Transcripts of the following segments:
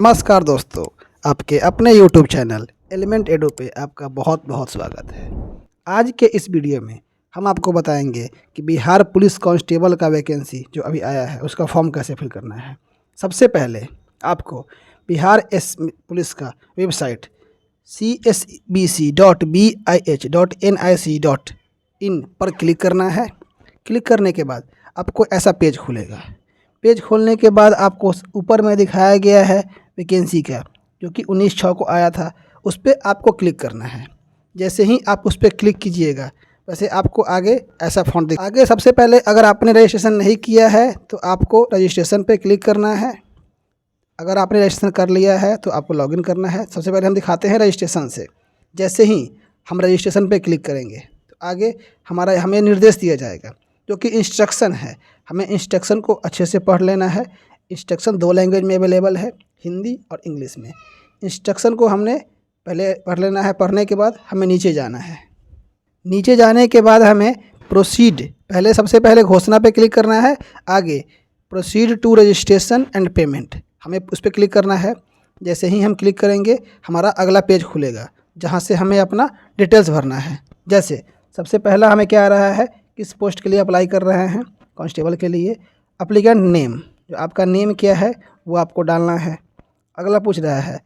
नमस्कार दोस्तों, आपके अपने YouTube चैनल एलिमेंट एडो पे आपका बहुत बहुत स्वागत है। आज के इस वीडियो में हम आपको बताएंगे कि बिहार पुलिस कांस्टेबल का वैकेंसी जो अभी आया है उसका फॉर्म कैसे फिल करना है। सबसे पहले आपको बिहार पुलिस का वेबसाइट csbc.bih.nic.in पर क्लिक करना है। क्लिक करने के बाद आपको ऐसा पेज खुलेगा। पेज खोलने के बाद आपको ऊपर में दिखाया गया है वैकेंसी का, जो कि 19/6 को आया था। उस पर आपको क्लिक करना है। जैसे ही आप उस पर क्लिक कीजिएगा वैसे आपको आगे ऐसा फॉन्ट दिख आगे सबसे पहले अगर आपने रजिस्ट्रेशन नहीं किया है तो आपको रजिस्ट्रेशन पे क्लिक करना है। अगर आपने रजिस्ट्रेशन कर लिया है तो आपको लॉगिन करना है। सबसे पहले हम दिखाते हैं रजिस्ट्रेशन से। जैसे ही हम रजिस्ट्रेशन पे क्लिक करेंगे तो आगे हमें निर्देश दिया जाएगा, जो कि इंस्ट्रक्शन है। हमें इंस्ट्रक्शन को अच्छे से पढ़ लेना है। इंस्ट्रक्शन 2 लैंग्वेज में अवेलेबल है, हिंदी और इंग्लिश में। इंस्ट्रक्शन को हमने पहले पढ़ लेना है। पढ़ने के बाद हमें नीचे जाना है। नीचे जाने के बाद हमें प्रोसीड सबसे पहले घोषणा पे क्लिक करना है। आगे proceed to registration and payment हमें उस पर क्लिक करना है। जैसे ही हम क्लिक करेंगे हमारा अगला पेज खुलेगा, जहाँ से हमें अपना डिटेल्स भरना है। जैसे सबसे पहला हमें क्या आ रहा है, किस पोस्ट के लिए अप्लाई कर रहे हैं, कांस्टेबल के लिए। एप्लीकेंट नेम, जो आपका नेम क्या है वो आपको डालना है। अगला पूछ रहा है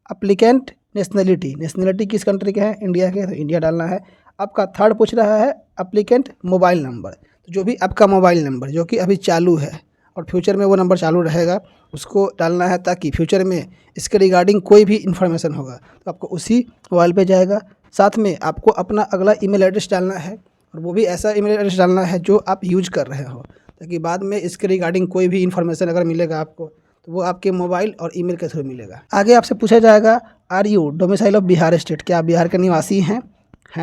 एप्लीकेंट नेशनलिटी किस कंट्री के हैं, इंडिया के, तो इंडिया डालना है। आपका थर्ड पूछ रहा है एप्लीकेंट मोबाइल नंबर, तो जो भी आपका मोबाइल नंबर जो कि अभी चालू है और फ्यूचर में वो नंबर चालू रहेगा उसको डालना है, ताकि फ्यूचर में इसके रिगार्डिंग कोई भी इन्फॉर्मेशन होगा तो आपको उसी मोबाइल पे जाएगा। साथ में आपको अपना अगला ईमेल एड्रेस डालना है, और वो भी ऐसा ईमेल एड्रेस डालना है जो आप यूज कर रहे हो, ताकि बाद में इसके रिगार्डिंग कोई भी इन्फॉर्मेशन अगर मिलेगा आपको तो वो आपके मोबाइल और ईमेल के थ्रू मिलेगा। आगे आपसे पूछा जाएगा are you domicile of Bihar state, क्या आप बिहार के निवासी हैं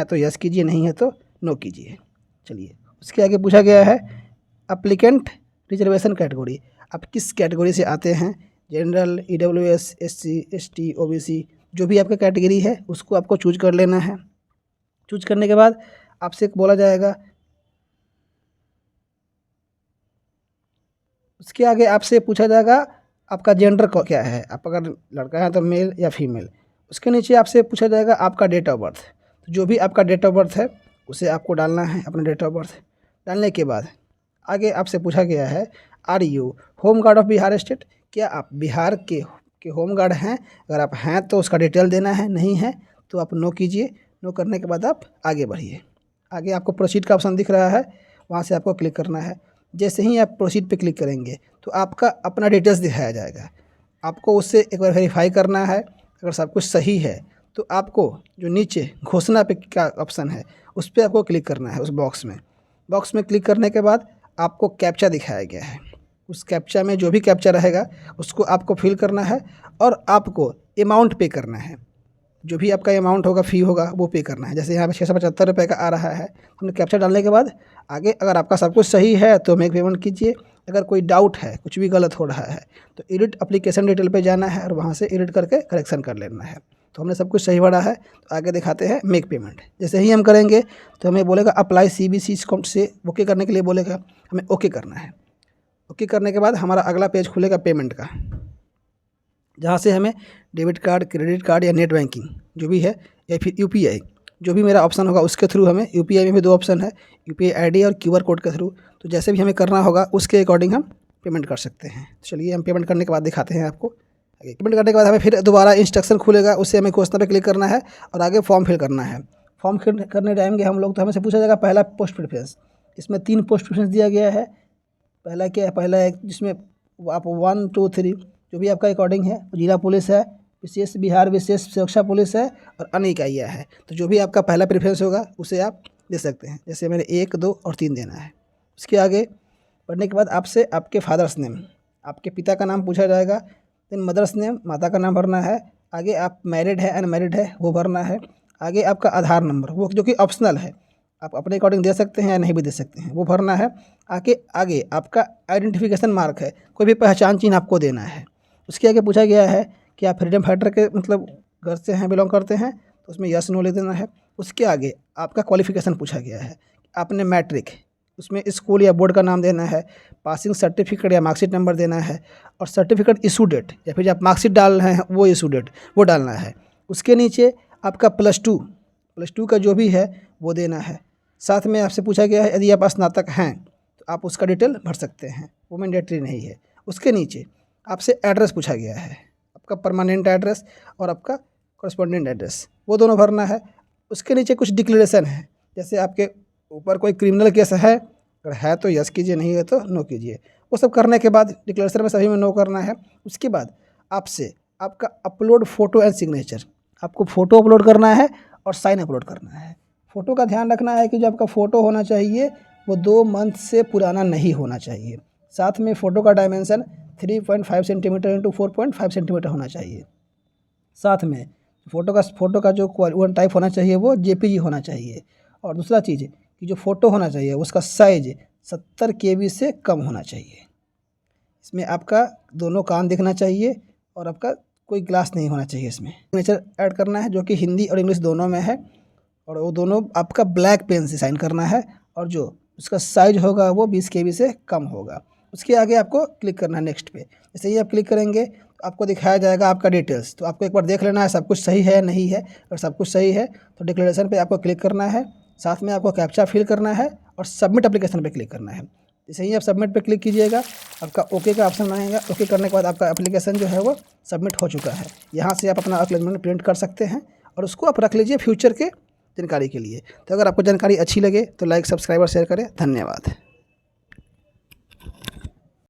तो यस कीजिए, नहीं है तो नो कीजिए। चलिए, उसके आगे पूछा गया है एप्लीकेंट रिजर्वेशन कैटेगरी, आप किस कैटेगरी से आते हैं, general, EWS, SC, ST, OBC, जो भी आपका कैटेगरी है उसको आपको चूज कर लेना है। चूज करने के बाद आपसे बोला जाएगा, उसके आगे आपसे पूछा जाएगा आपका जेंडर क्या है, आप अगर लड़का है तो मेल या फीमेल। उसके नीचे आपसे पूछा जाएगा आपका डेट ऑफ बर्थ, तो जो भी आपका डेट ऑफ बर्थ है उसे आपको डालना है, अपना डेट ऑफ बर्थ। डालने के बाद आगे आपसे पूछा गया है are you home guard of Bihar state, क्या आप बिहार के होम गार्ड हैं। अगर आप हैं तो उसका डिटेल देना है, नहीं है तो आप नो कीजिए। नो करने के बाद आप आगे बढ़िए। आगे आपको प्रोसीड का ऑप्शन दिख रहा है, वहाँ से आपको क्लिक करना है। जैसे ही आप प्रोसीड पे क्लिक करेंगे तो आपका अपना डिटेल्स दिखाया जाएगा। आपको उससे एक बार वेरीफाई करना है। अगर सब कुछ सही है तो आपको जो नीचे घोषणा पे क्या ऑप्शन है उस पर आपको क्लिक करना है। उस बॉक्स में क्लिक करने के बाद आपको कैप्चा दिखाया गया है। उस कैप्चा में जो भी कैप्चा रहेगा उसको आपको फिल करना है, और आपको अमाउंट पे करना है। जो भी आपका अमाउंट होगा, फ़ी होगा, वो पे करना है। जैसे यहाँ पे 675 रुपये का आ रहा है। हमने कैप्चा डालने के बाद आगे अगर आपका सब कुछ सही है तो मेक पेमेंट कीजिए। अगर कोई डाउट है, कुछ भी गलत हो रहा है तो एडिट एप्लीकेशन डिटेल पे जाना है और वहाँ से एडिट करके करेक्शन कर लेना है। तो हमने सब कुछ सही भरा है तो आगे दिखाते हैं मेक पेमेंट। जैसे ही हम करेंगे तो हमें बोलेगा अप्लाई CBC अकाउंट से ओके करने के लिए बोलेगा, हमें ओके करना है। ओके करने के बाद हमारा अगला पेज खुलेगा पेमेंट का, जहाँ से हमें डेबिट कार्ड, क्रेडिट कार्ड या नेट बैंकिंग जो भी है, या फिर UPI, जो भी मेरा ऑप्शन होगा उसके थ्रू हमें, UPI में भी 2 ऑप्शन है, UPI ID और QR कोड के थ्रू। तो जैसे भी हमें करना होगा उसके अकॉर्डिंग हम पेमेंट कर सकते हैं। चलिए, हम पेमेंट करने के बाद दिखाते हैं आपको। आगे पेमेंट करने के बाद हमें फिर दोबारा इंस्ट्रक्शन खुलेगा, उससे हमें घोषणा पे क्लिक करना है और आगे फॉर्म फिल करना है। फॉर्म फिल करने जाएंगे हम लोग तो हमें से पूछा जाएगा पहला पोस्ट प्रेफरेंस। इसमें 3 पोस्ट प्रेफरेंस दिया गया है। पहला क्या है, पहला है जिसमें आप 1, 2, 3 जो भी आपका अकॉर्डिंग है, जिला पुलिस है, विशेष बिहार विशेष सुरक्षा पुलिस है और अन्य इकाइयाँ है। तो जो भी आपका पहला प्रेफरेंस होगा उसे आप दे सकते हैं। जैसे मैंने 1, 2 और 3 देना है। उसके आगे पढ़ने के बाद आपसे आपके फादर्स नेम, आपके पिता का नाम पूछा जाएगा। देन मदर्स नेम, माता का नाम भरना है। आगे आप मैरिड है अनमैरिड है वो भरना है। आगे आपका आधार नंबर, वो जो कि ऑप्शनल है, आप अपने अकॉर्डिंग दे सकते हैं या नहीं भी दे सकते हैं, वो भरना है। आगे आपका आइडेंटिफिकेशन मार्क है, कोई भी पहचान चिन्ह आपको देना है। उसके आगे पूछा गया है कि आप फ्रीडम फाइटर के मतलब घर से हैं, बिलोंग करते हैं, तो उसमें यस नो लिख देना है। उसके आगे आपका क्वालिफिकेशन पूछा गया है, आपने मैट्रिक उसमें स्कूल या बोर्ड का नाम देना है, पासिंग सर्टिफिकेट या मार्कशीट नंबर देना है, और सर्टिफिकेट इशू डेट या फिर जो आप मार्कशीट डाल रहे हैं वो इशू डेट वो डालना है। उसके नीचे आपका +2 का जो भी है वो देना है। साथ में आपसे पूछा गया है यदि आप स्नातक हैं तो आप उसका डिटेल भर सकते हैं, वो मैंडेटरी नहीं है। उसके नीचे आपसे एड्रेस पूछा गया है, आपका परमानेंट एड्रेस और आपका कॉरेस्पॉन्डेंट एड्रेस, वो दोनों भरना है। उसके नीचे कुछ डिक्लेरेशन है, जैसे आपके ऊपर कोई क्रिमिनल केस है, अगर है तो यस कीजिए, नहीं है तो नो कीजिए। वो सब करने के बाद डिक्लेरेशन में सभी में नो करना है। उसके बाद आपसे आपका अपलोड फ़ोटो एंड सिग्नेचर, आपको फ़ोटो अपलोड करना है और साइन अपलोड करना है। फ़ोटो का ध्यान रखना है कि जो आपका फ़ोटो होना चाहिए वो 2 मंथ से पुराना नहीं होना चाहिए। साथ में फ़ोटो का डायमेंशन 3.5 सेंटीमीटर इंटू 4.5 सेंटीमीटर होना चाहिए। साथ में फ़ोटो का जो वन टाइप होना चाहिए वो जेपीजी होना चाहिए। और दूसरा चीज़ कि जो फ़ोटो होना चाहिए उसका साइज़ 70 KB से कम होना चाहिए। इसमें आपका दोनों कान दिखना चाहिए और आपका कोई ग्लास नहीं होना चाहिए। इसमें सिग्नेचर ऐड करना है जो कि हिंदी और इंग्लिश दोनों में है, और वो दोनों आपका ब्लैक पेन से साइन करना है, और जो उसका साइज होगा वो 20 KB से कम होगा। उसके आगे आपको क्लिक करना है नेक्स्ट पे। जैसे ही आप क्लिक करेंगे तो आपको दिखाया जाएगा आपका डिटेल्स, तो आपको एक बार देख लेना है सब कुछ सही है या नहीं है। अगर सब कुछ सही है तो डिक्लेरेशन पे आपको क्लिक करना है, साथ में आपको कैप्चा फिल करना है और सबमिट एप्लीकेशन पे क्लिक करना है। जैसे ही आप सबमिट पे क्लिक कीजिएगा आपका ओके का ऑप्शन आएगा। ओके करने के बाद आपका एप्लीकेशन जो है वो सबमिट हो चुका है। यहाँ से आप अपना एक्नॉलेजमेंट प्रिंट कर सकते हैं और उसको आप रख लीजिए फ्यूचर के जानकारी के लिए। तो अगर आपको जानकारी अच्छी लगे तो लाइक, सब्सक्राइब और शेयर करें। धन्यवाद।